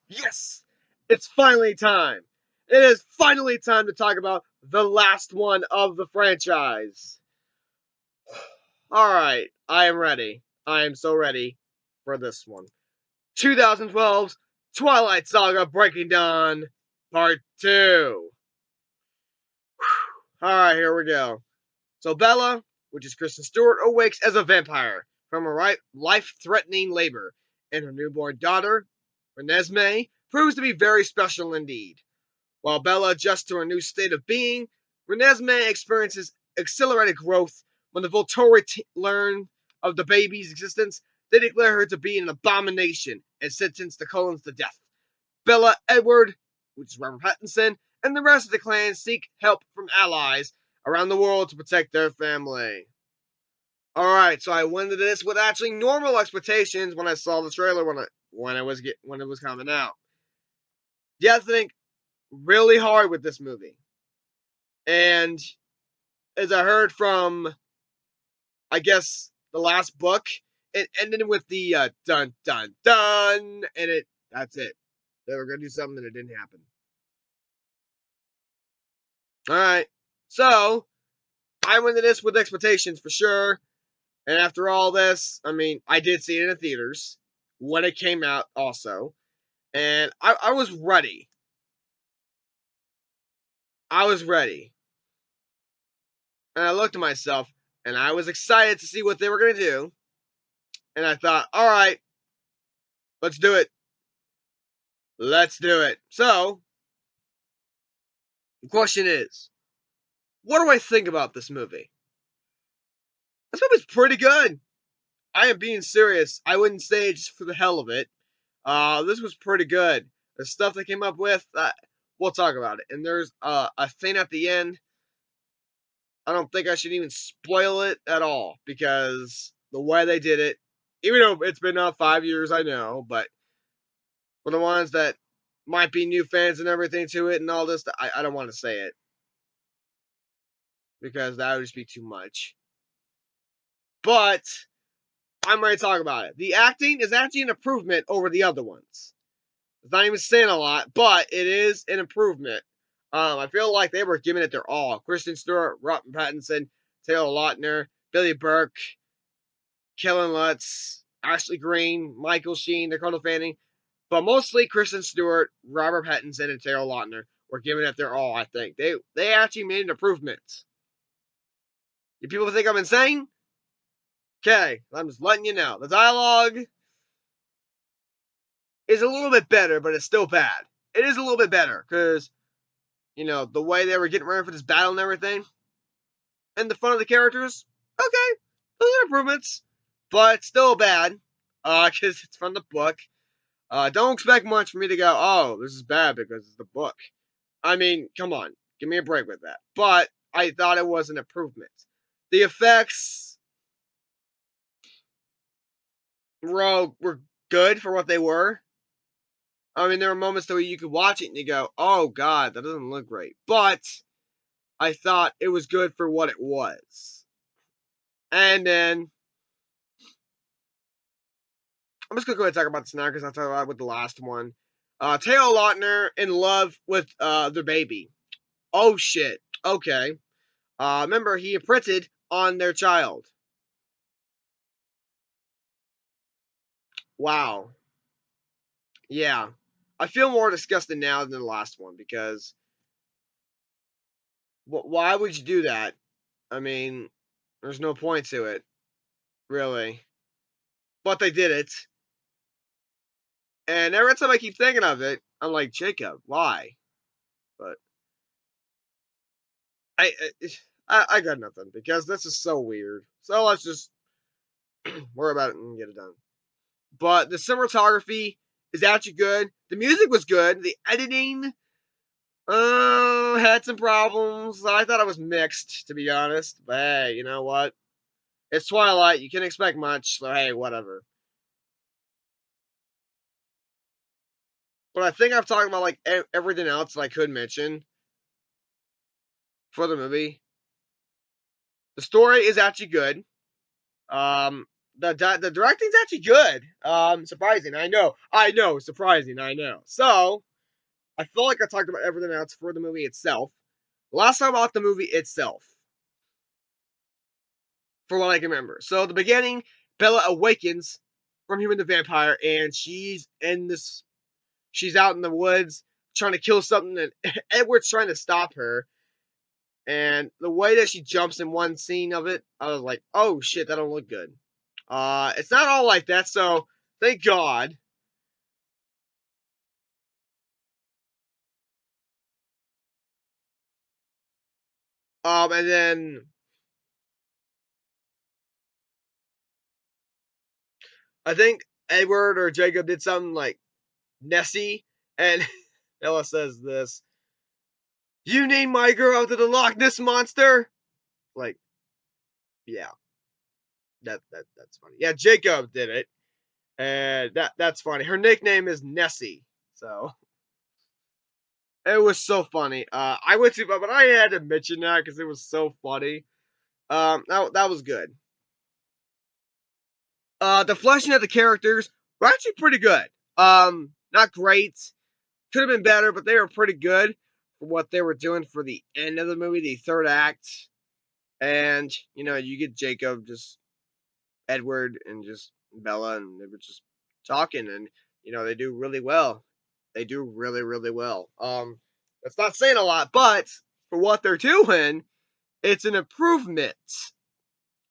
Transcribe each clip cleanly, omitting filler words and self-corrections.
Yes, it's finally time. It is finally time to talk about the last one of the franchise. Alright, I am ready. I am so ready for this one. 2012's Twilight Saga Breaking Dawn Part 2. Alright, here we go. So Bella, which is Kristen Stewart, awakes as a vampire from a life-threatening labor, and her newborn daughter, Renesmee, proves to be very special indeed. While Bella adjusts to her new state of being, Renesmee experiences accelerated growth. When the Volturi learn of the baby's existence, they declare her to be an abomination and sentence the Cullens to death. Bella, Edward, which is Robert Pattinson, and the rest of the clan seek help from allies around the world to protect their family. Alright, so I went into this with actually normal expectations when I saw the trailer when it was coming out. You have to think really hard with this movie. And as I heard from, I guess, the last book, it ended with the dun dun dun, and that's it. They were gonna do something and it didn't happen. Alright. So I went into this with expectations for sure. And after all this, I mean, I did see it in the theaters when it came out also. And I was ready. I was ready. And I looked at myself and I was excited to see what they were going to do. And I thought, all right, let's do it. Let's do it. So, the question is, what do I think about this movie? This movie's pretty good. I am being serious. I wouldn't say just for the hell of it. This was pretty good. The stuff they came up with, we'll talk about it. And there's a thing at the end. I don't think I should even spoil it at all because the way they did it, even though it's been out 5 years, I know, but for the ones that might be new fans and everything to it and all this, I don't want to say it because that would just be too much. But I'm ready to talk about it. The acting is actually an improvement over the other ones. It's not even saying a lot, but it is an improvement. I feel like they were giving it their all. Kristen Stewart, Robert Pattinson, Taylor Lautner, Billy Burke, Kellen Lutz, Ashley Greene, Michael Sheen, Dakota Fanning, but mostly Kristen Stewart, Robert Pattinson, and Taylor Lautner were giving it their all. I think they actually made an improvement. Do people think I'm insane? Okay, I'm just letting you know. The dialogue is a little bit better, but it's still bad. It is a little bit better because the way they were getting ready for this battle and everything, and the fun of the characters. Okay, those are improvements, but still bad because it's from the book. Don't expect much for me to go, oh, this is bad because it's the book. I mean, come on, give me a break with that. But I thought it was an improvement. The effects were good for what they were. I mean, there were moments where you could watch it and you go, oh god, that doesn't look great. But I thought it was good for what it was. And then I'm just gonna go ahead and talk about this now because I talked about it with the last one. Taylor Lautner in love with their baby. Oh shit. Okay. Remember, he imprinted on their child. Wow. Yeah. I feel more disgusted now than the last one because why would you do that? I mean, there's no point to it, really. But they did it. And every time I keep thinking of it, I'm like, Jacob, why? But I, I got nothing because this is so weird. So let's just worry about it and get it done. But the cinematography is actually good. The music was good. The editing had some problems. I thought it was mixed, to be honest. But hey, you know what? It's Twilight. You can't expect much. So hey, whatever. But I think I've talked about like everything else that I could mention for the movie. The story is actually good. Um, the directing's actually good. Surprising, I know, surprising, I know. So I feel like I talked about everything else for the movie itself. Last time about the movie itself, for what I can remember. So the beginning, Bella awakens from human to vampire, and she's out in the woods trying to kill something, and Edward's trying to stop her. And the way that she jumps in one scene of it, I was like, oh shit, that don't look good. It's not all like that, so thank God. And then I think Edward or Jacob did something like Nessie, and Ella says this: "You named my girl after the Loch Ness monster." Like, yeah, that's funny. Yeah, Jacob did it, and that's funny. Her nickname is Nessie, so it was so funny. I went to, but I had to mention that because it was so funny. That was good. The fleshing of the characters were actually pretty good. Not great. Could have been better, but they were pretty good for what they were doing for the end of the movie, the third act. And, you get Jacob, just Edward, and just Bella, and they were just talking, and, they do really well. They do really, really well. That's not saying a lot, but for what they're doing, it's an improvement,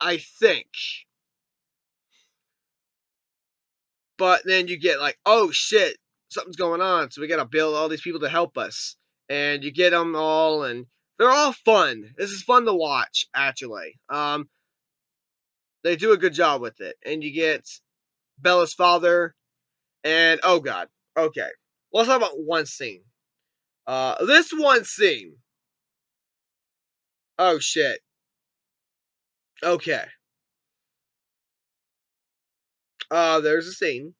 I think. But then you get like, oh shit, something's going on, so we gotta build all these people to help us, and you get them all, and they're all fun. This is fun to watch, actually. They do a good job with it, and you get Bella's father, and oh god, okay, let's talk about one scene. This one scene. Oh shit. Okay. There's a scene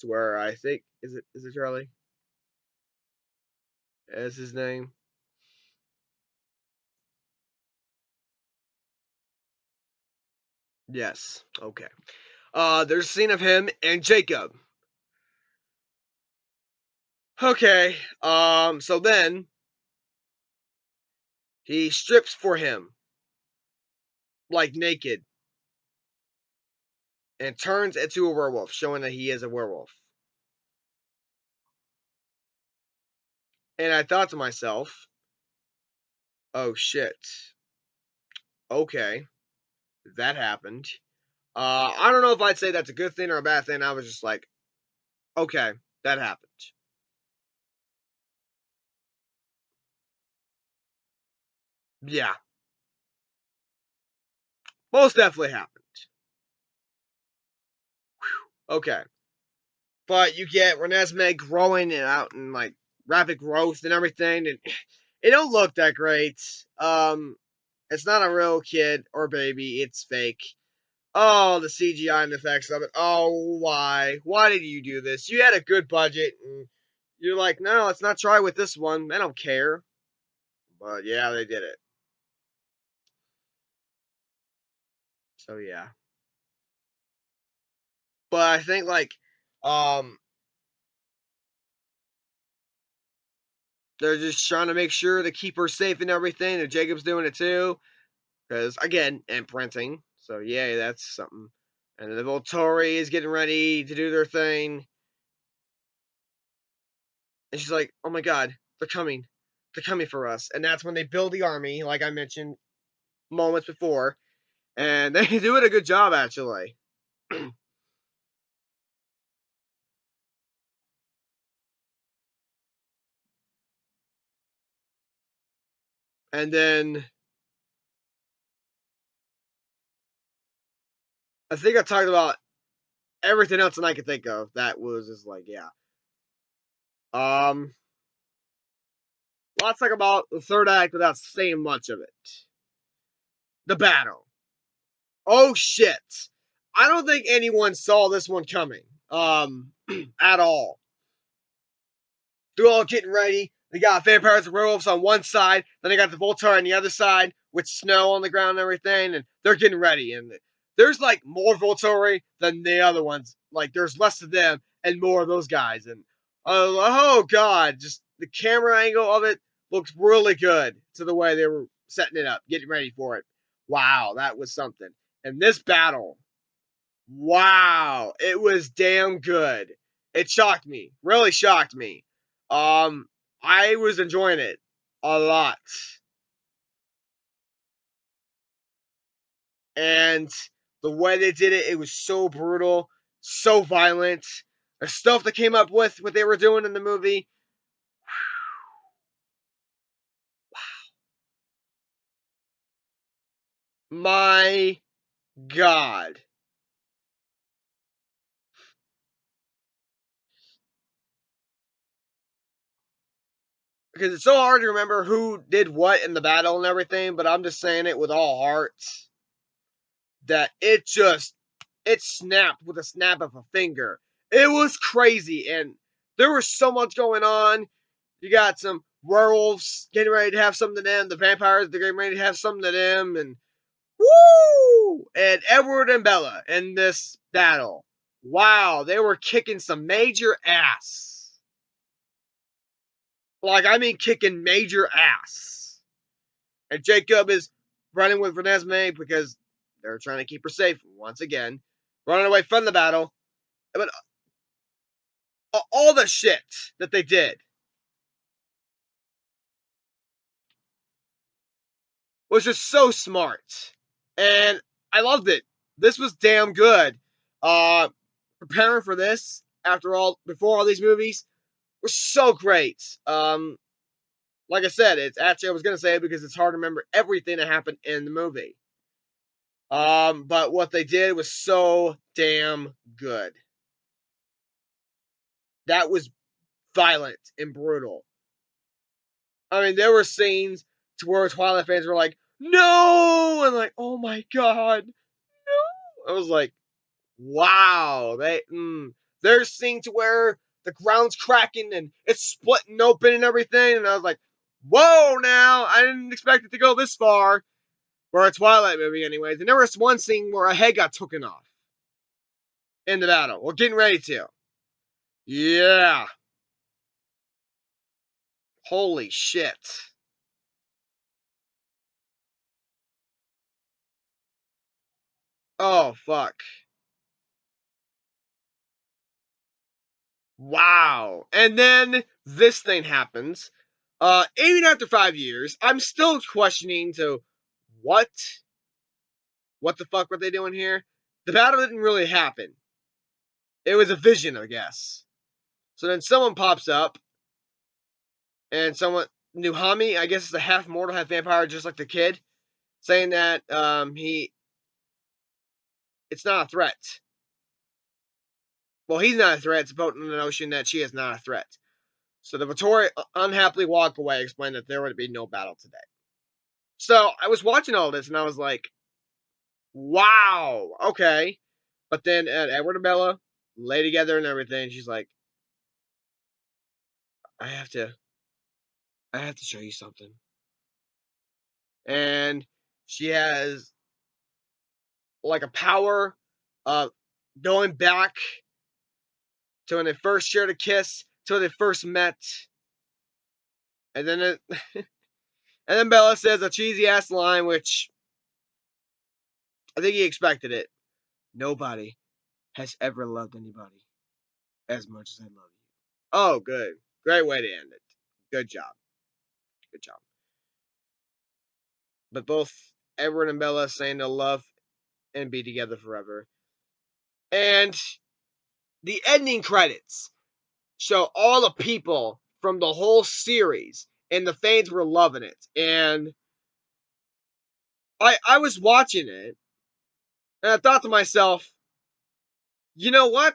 to where I think is it Charlie? Is his name? Yes. Okay. There's a scene of him and Jacob. Okay. So then he strips for him, like naked, and turns into a werewolf, showing that he is a werewolf. And I thought to myself, oh shit. Okay. That happened. I don't know if I'd say that's a good thing or a bad thing. I was just like, okay, that happened. Yeah, most definitely happened. Okay. But you get Renesmee growing and out and like rapid growth and everything, and it don't look that great. It's not a real kid or baby. It's fake. Oh, the CGI and effects of it. Oh, why? Why did you do this? You had a good budget, and you're like, no, let's not try with this one. I don't care. But yeah, they did it. So yeah. But I think like, um, they're just trying to make sure to keep her safe and everything. And Jacob's doing it too, because again, imprinting. So yeah, that's something. And the Volturi is getting ready to do their thing, and she's like, "Oh my god, they're coming! They're coming for us!" And that's when they build the army, like I mentioned moments before, and they do it a good job actually. And then I think I talked about everything else that I could think of. That was just like, yeah. Um, let's talk about the third act without saying much of it. The battle. Oh shit! I don't think anyone saw this one coming. At all. They're all getting ready. They got vampires and werewolves on one side, then they got the Voltar on the other side with snow on the ground and everything, and they're getting ready. And there's like more Volturi than the other ones. Like there's less of them and more of those guys. And oh god, just the camera angle of it looks really good to the way they were setting it up, getting ready for it. Wow, that was something. And this battle, wow, it was damn good. It shocked me, really shocked me. I was enjoying it a lot. And the way they did it, it was so brutal, so violent. The stuff that came up with what they were doing in the movie, my god. Because it's so hard to remember who did what in the battle and everything, but I'm just saying it with all hearts that it snapped with a snap of a finger. It was crazy, and there was so much going on. You got some werewolves getting ready to have something to them, the vampires they're getting ready to have something to them, and woo! And Edward and Bella in this battle. Wow, they were kicking some major ass. Like, I mean, kicking major ass. And Jacob is running with Renesmee because they're trying to keep her safe once again, running away from the battle. But all the shit that they did was just so smart. And I loved it. This was damn good. Preparing for this before all these movies was so great. Like I said, it's actually I was gonna say it because it's hard to remember everything that happened in the movie. But what they did was so damn good. That was violent and brutal. I mean, there were scenes to where Twilight fans were like, "No!" and like, "Oh my god, no!" I was like, "Wow!" There's scenes to where the ground's cracking and it's splitting open and everything, and I was like, "Whoa!" Now I didn't expect it to go this far for a Twilight movie, anyways. And there was one scene where a head got taken off in the battle. We're getting ready to. Yeah. Holy shit. Oh, fuck. Wow. And then this thing happens. Even after 5 years, I'm still questioning to what? What the fuck were they doing here? The battle didn't really happen. It was a vision, I guess. So then someone pops up, and someone, Nuhami, I guess it's a half mortal, half vampire, just like the kid, saying that it's not a threat. Well, he's not a threat. It's about the notion that she is not a threat. So the Vittori unhappily walk away, explain that there would be no battle today. So I was watching all this and I was like, wow, okay. But then Edward and Bella lay together and everything. She's like, I have to, I have to show you something. And she has like a power of going back to when they first shared a kiss, to when they first met. And then and then Bella says a cheesy ass line, which I think he expected it. Nobody has ever loved anybody as much as I love you. Oh, good. Great way to end it. Good job. Good job. But both Edward and Bella saying they'll love and be together forever. And the ending credits show all the people from the whole series, and the fans were loving it. And I was watching it, and I thought to myself, you know what?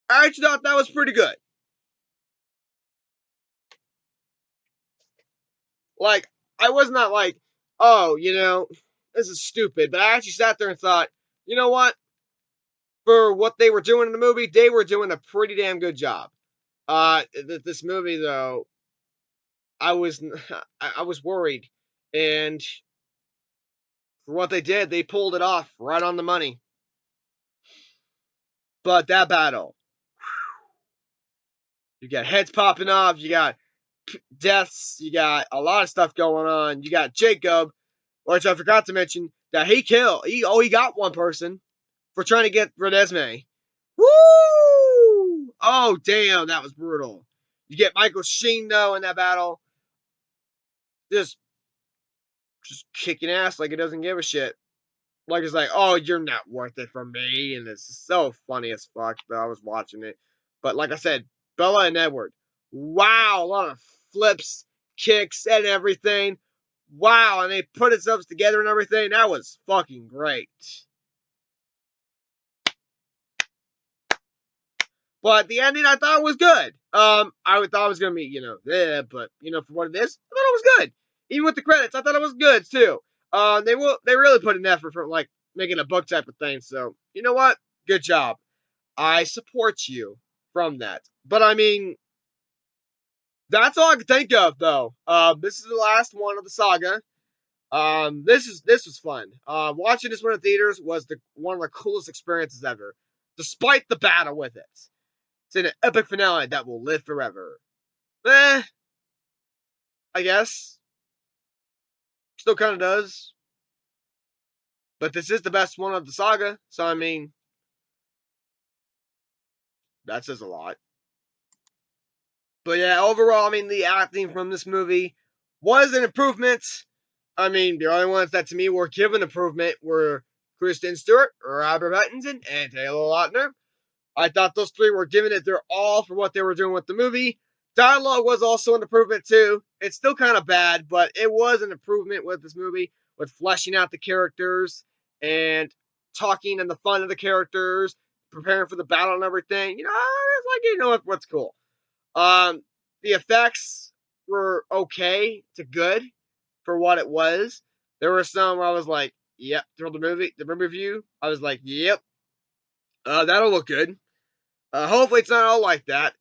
I actually thought that was pretty good. Like, I was not like, oh, this is stupid. But I actually sat there and thought, you know what? For what they were doing in the movie, they were doing a pretty damn good job. This movie though, I was I was worried, and For what they did, they pulled it off right on the money. But that battle, you got heads popping off, you got deaths, you got a lot of stuff going on. You got Jacob, which I forgot to mention that he killed. He got one person for trying to get Renesmee. Woo! Oh damn, that was brutal. You get Michael Sheen though in that battle, just kicking ass like it doesn't give a shit. Like it's like, oh, you're not worth it for me, and it's so funny as fuck. Though I was watching it, but like I said, Bella and Edward, wow, a lot of flips, kicks, and everything. Wow, and they put themselves together and everything. That was fucking great. But the ending I thought was good. I thought it was gonna be, but for what it is, I thought it was good. Even with the credits, I thought it was good too. They really put an effort for like making a book type of thing. So you know what? Good job. I support you from that. But I mean, that's all I can think of though. This is the last one of the saga. This was fun. Watching this one in theaters was one of the coolest experiences ever, despite the battle with it. It's an epic finale that will live forever. I guess. Still kind of does. But this is the best one of the saga, so I mean, that says a lot. But yeah, overall, I mean, the acting from this movie was an improvement. I mean, the only ones that to me were given improvement were Kristen Stewart, Robert Pattinson, and Taylor Lautner. I thought those three were giving it their all for what they were doing with the movie. Dialogue was also an improvement too. It's still kind of bad, but it was an improvement with this movie, with fleshing out the characters and talking and the fun of the characters, preparing for the battle and everything. It's like what's cool. The effects were okay to good for what it was. There were some where I was like, "Yep," through the movie review. I was like, "Yep, that'll look good." Hopefully, it's not all like that.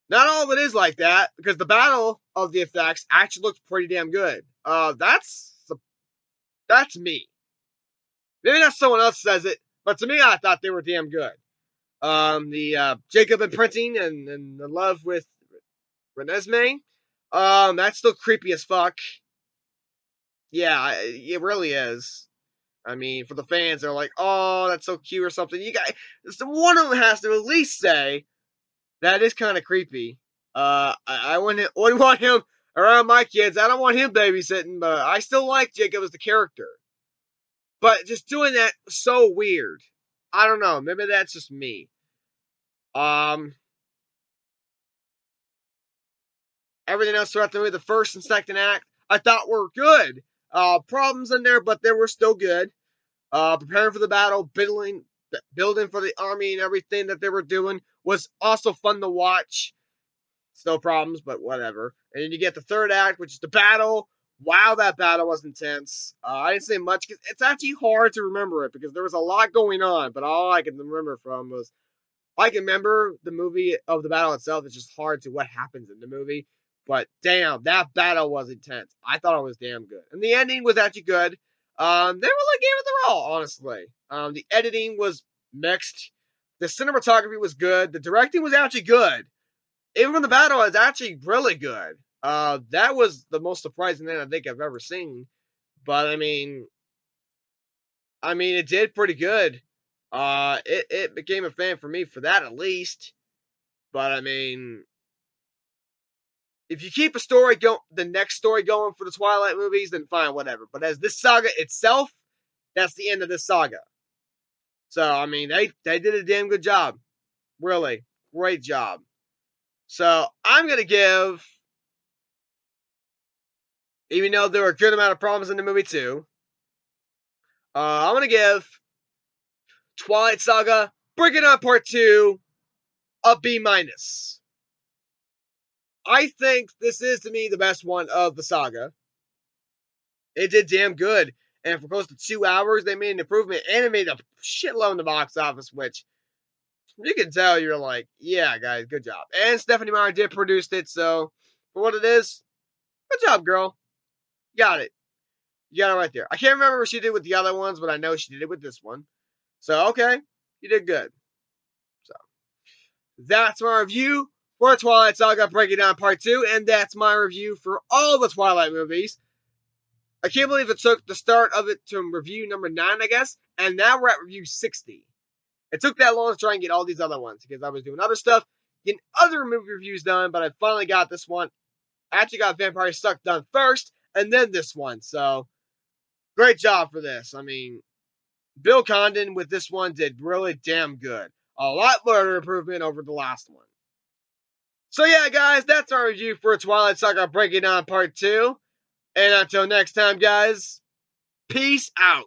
Not all of it is like that, because the battle of the effects actually looks pretty damn good. That's me. Maybe not someone else says it, but to me, I thought they were damn good. The Jacob imprinting and the love with Renesmee, that's still creepy as fuck. Yeah, it really is. I mean, for the fans, they're like, "Oh, that's so cute" or something. One of them has to at least say that is kind of creepy. I wouldn't want him around my kids. I don't want him babysitting, but I still like Jacob as the character. But just doing that was so weird. I don't know. Maybe that's just me. Um, Everything else throughout the movie, the first and second act, I thought were good. Problems in there, but they were still good. Preparing for the battle, building for the army and everything that they were doing was also fun to watch. Still problems, but whatever. And then you get the third act, which is the battle. Wow, that battle was intense. I didn't say much because it's actually hard to remember it because there was a lot going on, but all I can remember from was I can remember the movie of the battle itself. It's just hard to what happens in the movie. But damn, that battle was intense. I thought it was damn good. And the ending was actually good. They really gave it their all, honestly. The editing was mixed. The cinematography was good. The directing was actually good. Even when the battle was actually really good. That was the most surprising thing I think I've ever seen. But I mean, it did pretty good. It became a fan for me for that at least. But I mean, if you keep the next story going for the Twilight movies, then fine, whatever. But as this saga itself, that's the end of this saga. So I mean, they did a damn good job. Really, great job. So I'm gonna give, even though there were a good amount of problems in the movie too, I'm gonna give Twilight Saga Bring It On Part 2 a B minus. I think this is to me the best one of the saga. It did damn good. And for close to 2 hours, they made an improvement and it made a shitload in the box office, which you can tell you're like, yeah, guys, good job. And Stephanie Meyer did produce it, so for what it is, good job, girl. Got it. You got it right there. I can't remember what she did with the other ones, but I know she did it with this one. So, okay, you did good. So, that's my review for Twilight Saga Breaking Down Part 2, and that's my review for all the Twilight movies. I can't believe it took the start of it to review number 9, I guess, and now we're at review 60. It took that long to try and get all these other ones because I was doing other stuff, getting other movie reviews done, but I finally got this one. I actually got Vampire Suck done first, and then this one. So, great job for this. I mean, Bill Condon with this one did really damn good. A lot more improvement over the last one. So yeah, guys, that's our review for Twilight Saga Breaking Down Part 2. And until next time, guys, peace out.